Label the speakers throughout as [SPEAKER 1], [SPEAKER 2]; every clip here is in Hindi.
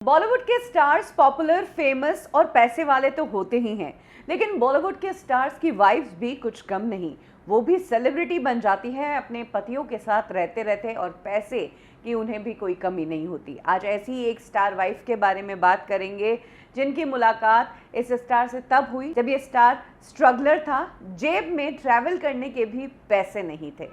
[SPEAKER 1] बॉलीवुड के स्टार्स पॉपुलर, फेमस और पैसे वाले तो होते ही हैं, लेकिन बॉलीवुड के स्टार्स की वाइफ्स भी कुछ कम नहीं। वो भी सेलिब्रिटी बन जाती है अपने पतियों के साथ रहते रहते, और पैसे की उन्हें भी कोई कमी नहीं होती। आज ऐसी ही एक स्टार वाइफ के बारे में बात करेंगे, जिनकी मुलाकात इस स्टार से तब हुई जब ये स्टार स्ट्रगलर था, जेब में ट्रैवल करने के भी पैसे नहीं थे।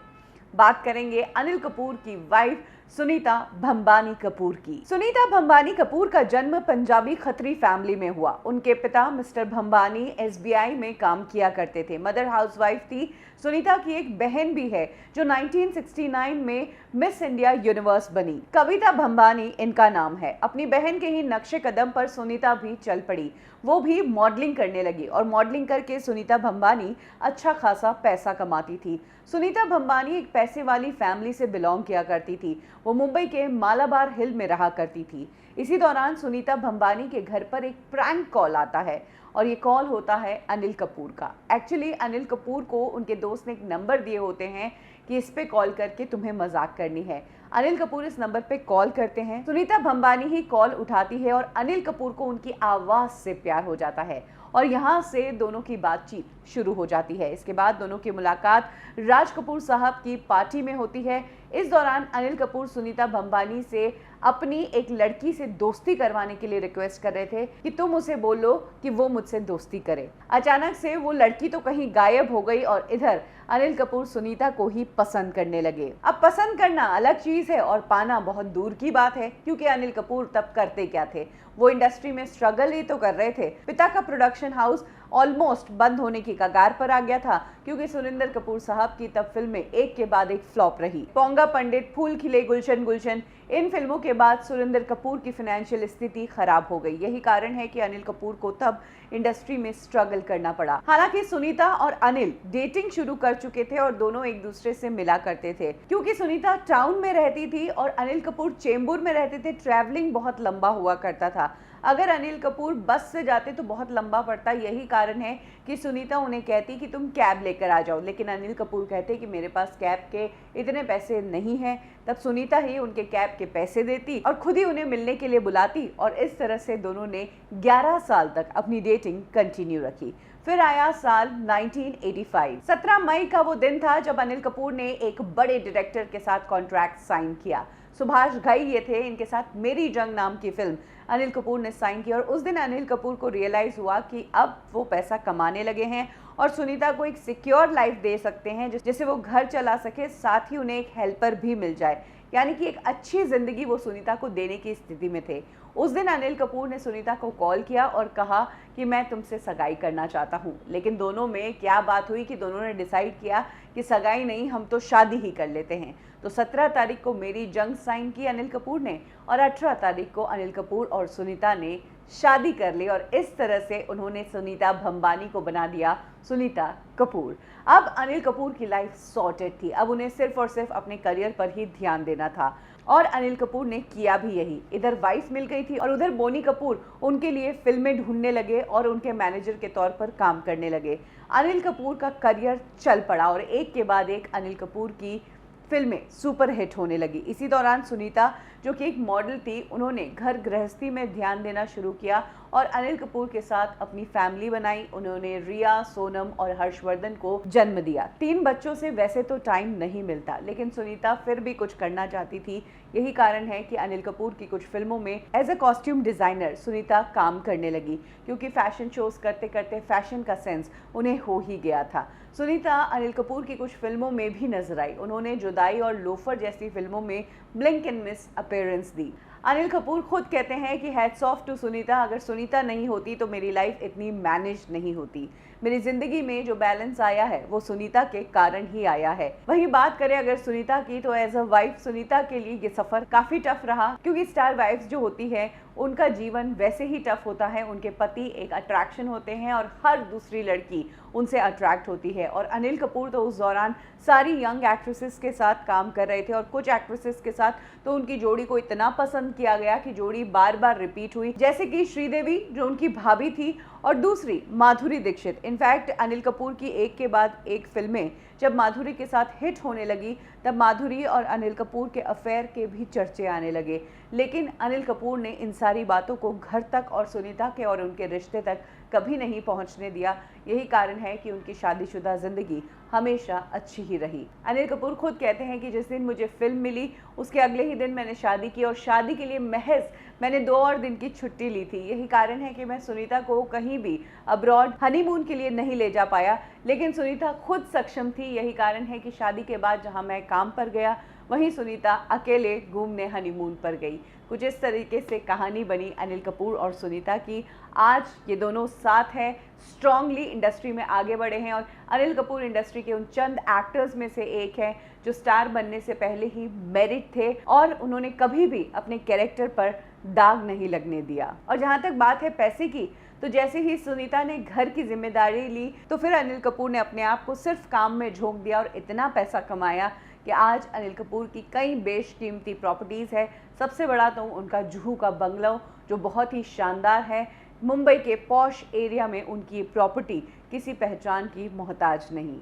[SPEAKER 1] बात करेंगे अनिल कपूर की वाइफ सुनीता भंबानी कपूर की। सुनीता भंबानी कपूर का जन्म पंजाबी खत्री फैमिली में हुआ। उनके पिता मिस्टर भंबानी एसबीआई में काम किया करते थे। मदर हाउसवाइफ थी। सुनीता की एक बहन भी है जो 1969 में मिस इंडिया यूनिवर्स बनी। कविता भंबानी इनका नाम है। अपनी बहन के ही नक्शे कदम पर सुनीता भी चल पड़ी। वो भी मॉडलिंग करने लगी और मॉडलिंग करके सुनीता भंबानी अच्छा खासा पैसा कमाती थी। सुनीता भंबानी एक पैसे वाली फैमिली से बिलोंग किया करती थी। वो मुंबई के मालाबार हिल में रहा करती थी। इसी दौरान सुनीता भंबानी के घर पर एक प्रैंक कॉल आता है, और ये कॉल होता है अनिल कपूर का। एक्चुअली अनिल कपूर को उनके दोस्त ने एक नंबर दिए होते हैं कि इस पे कॉल करके तुम्हें मजाक करनी है। अनिल कपूर इस नंबर पे कॉल करते हैं। सुनीता भंबानी ही कॉल उठाती है और अनिल कपूर को उनकी आवाज से प्यार हो जाता है, और यहाँ से दोनों की बातचीत शुरू हो जाती है। इसके बाद दोनों की मुलाकात राज कपूर साहब की पार्टी में होती है। इस दौरान अनिल कपूर सुनीता भंबानी से अपनी एक लड़की से दोस्ती करवाने के लिए रिक्वेस्ट कर रहे थे कि तुम उसे बोलो कि वो मुझसे दोस्ती करे। अचानक से वो लड़की तो कहीं गायब हो गई, और इधर अनिल कपूर सुनीता को ही पसंद करने लगे। अब पसंद करना अलग चीज है और पाना बहुत दूर की बात है, क्योंकि अनिल कपूर तब करते क्या थे, वो इंडस्ट्री में स्ट्रगल ही तो कर रहे थे। पिता का प्रोडक्शन हाउस ऑलमोस्ट बंद होने की कगार पर आ गया था, क्योंकि सुरिंदर कपूर साहब की तब फिल्में एक के बाद एक फ्लॉप रही। पोंगा पंडित, फूल खिले, गुलशन गुलशन, इन फिल्मों के बाद सुरिंदर कपूर की फाइनेंशियल स्थिति खराब हो गई। यही कारण है कि अनिल कपूर को तब इंडस्ट्री में स्ट्रगल करना पड़ा। हालांकि सुनीता और अनिल डेटिंग शुरू कर चुके थे और दोनों एक दूसरे से मिला करते थे। क्योंकि सुनीता टाउन में रहती थी और अनिल कपूर चेंबूर में रहते थे, ट्रैवलिंग बहुत लंबा हुआ करता था। अगर अनिल कपूर बस से जाते तो बहुत लंबा पड़ता। यही कारण है कि सुनीता उन्हें कहती कि तुम कैब लेकर आ जाओ, लेकिन अनिल कपूर कहते कि मेरे पास कैब के इतने पैसे नहीं हैं। तब सुनीता ही उनके कैब के पैसे देती और खुद ही उन्हें मिलने के लिए बुलाती, और इस तरह से दोनों ने 11 साल तक अपनी डेटिंग कंटिन्यू रखी। फिर आया साल 1985। 17 मई का वो दिन था जब अनिल कपूर ने एक बड़े डायरेक्टर के साथ कॉन्ट्रैक्ट साइन किया। सुभाष घई ये थे, इनके साथ मेरी जंग नाम की फिल्म अनिल कपूर ने साइन की। और उस दिन अनिल कपूर को रियलाइज हुआ कि अब वो पैसा कमाने लगे हैं और सुनीता को एक सिक्योर लाइफ दे सकते हैं, जिससे वो घर चला सके, साथ ही उन्हें एक हेल्पर भी मिल जाए। यानी कि एक अच्छी जिंदगी वो सुनीता को देने की स्थिति में थे। उस दिन अनिल कपूर ने सुनीता को कॉल किया और कहा कि मैं तुमसे सगाई करना चाहता हूँ। लेकिन दोनों में क्या बात हुई कि दोनों ने डिसाइड किया कि सगाई नहीं, हम तो शादी ही कर लेते हैं। तो 17 तारीख को मेरी जंग साइन की अनिल कपूर ने, और 18 तारीख को अनिल कपूर और सुनीता ने शादी कर ली, और इस तरह से उन्होंने सुनीता भंबानी को बना दिया सुनीता कपूर। अब अनिल कपूर की लाइफ सॉर्टेड थी। अब उन्हें सिर्फ और सिर्फ अपने करियर पर ही ध्यान देना था, और अनिल कपूर ने किया भी यही। इधर वाइफ मिल गई थी और उधर बोनी कपूर उनके लिए फिल्में ढूंढने लगे और उनके मैनेजर के तौर पर काम करने लगे। अनिल कपूर का करियर चल पड़ा और एक के बाद एक अनिल कपूर की फिल्में सुपर हिट होने लगी। इसी दौरान सुनीता, जो कि एक मॉडल थी, उन्होंने घर गृहस्थी में ध्यान देना शुरू किया और अनिल कपूर के साथ अपनी फैमिली बनाई। उन्होंने रिया, सोनम और हर्षवर्धन को जन्म दिया। 3 बच्चों से वैसे तो टाइम नहीं मिलता, लेकिन सुनीता फिर भी कुछ करना चाहती थी। यही कारण है कि अनिल कपूर की कुछ फिल्मों में as a costume designer Sunita काम करने लगी, क्योंकि फैशन शोज करते करते फैशन का सेंस उन्हें हो ही गया था। सुनीता अनिल कपूर की कुछ फिल्मों में भी नजर आई। उन्होंने जुदाई और लोफर जैसी फिल्मों में ब्लिंक एंड मिस अपीयरेंस दी। अनिल कपूर खुद कहते हैं कि हैट्स ऑफ टू सुनीता, अगर सुनीता नहीं होती तो मेरी लाइफ इतनी मैनेज नहीं होती। मेरी जिंदगी में जो बैलेंस आया है वो सुनीता के कारण ही आया है। वहीं बात करें अगर सुनीता की, तो एज अ वाइफ सुनीता के लिए ये सफर काफी टफ रहा, क्योंकि स्टार वाइफ्स जो होती है उनका जीवन वैसे ही टफ होता है। उनके पति एक अट्रैक्शन होते हैं और हर दूसरी लड़की उनसे अट्रैक्ट होती है। और अनिल कपूर तो उस दौरान सारी यंग एक्ट्रेसेस के साथ काम कर रहे थे, और कुछ एक्ट्रेसेस के साथ तो उनकी जोड़ी को इतना पसंद किया गया कि जोड़ी बार बार रिपीट हुई, जैसे कि श्रीदेवी जो उनकी भाभी थी और दूसरी माधुरी दीक्षित। इनफैक्ट अनिल कपूर की एक के बाद एक फिल्में जब माधुरी के साथ हिट होने लगी, तब माधुरी और अनिल कपूर के अफेयर के भी चर्चे आने लगे। लेकिन अनिल कपूर ने इन सारी बातों को घर तक और सुनीता के और उनके रिश्ते तक कभी नहीं पहुंचने दिया। यही कारण है कि उनकी शादीशुदा जिंदगी हमेशा अच्छी ही रही। अनिल कपूर खुद कहते हैं कि जिस दिन मुझे फिल्म मिली उसके अगले ही दिन मैंने शादी की और शादी के लिए महज मैंने 2 और दिन की छुट्टी ली थी। यही कारण है कि मैं सुनीता को कहीं भी अब्रॉड हनीमून के लिए नहीं ले जा पाया, लेकिन सुनीता खुद सक्षम थी। यही कारण है कि शादी के बाद जहां मैं काम पर गया वहीं सुनीता अकेले घूमने हनीमून पर गई। कुछ इस तरीके से कहानी बनी अनिल कपूर और सुनीता की। आज ये दोनों साथ हैं, स्ट्रांगली इंडस्ट्री में आगे बढ़े हैं और अनिल कपूर इंडस्ट्री के उन चंद एक्टर्स में से एक हैं जो स्टार बनने से पहले ही मैरिड थे और उन्होंने कभी भी अपने कैरेक्टर पर दाग नहीं लगने दिया। और जहाँ तक बात है पैसे की, तो जैसे ही सुनीता ने घर की जिम्मेदारी ली तो फिर अनिल कपूर ने अपने आप को सिर्फ काम में झोंक दिया और इतना पैसा कमाया कि आज अनिल कपूर की कई बेशकीमती प्रॉपर्टीज़ है। सबसे बड़ा तो उनका जुहू का बंगलो जो बहुत ही शानदार है। मुंबई के पॉश एरिया में उनकी प्रॉपर्टी किसी पहचान की मोहताज नहीं।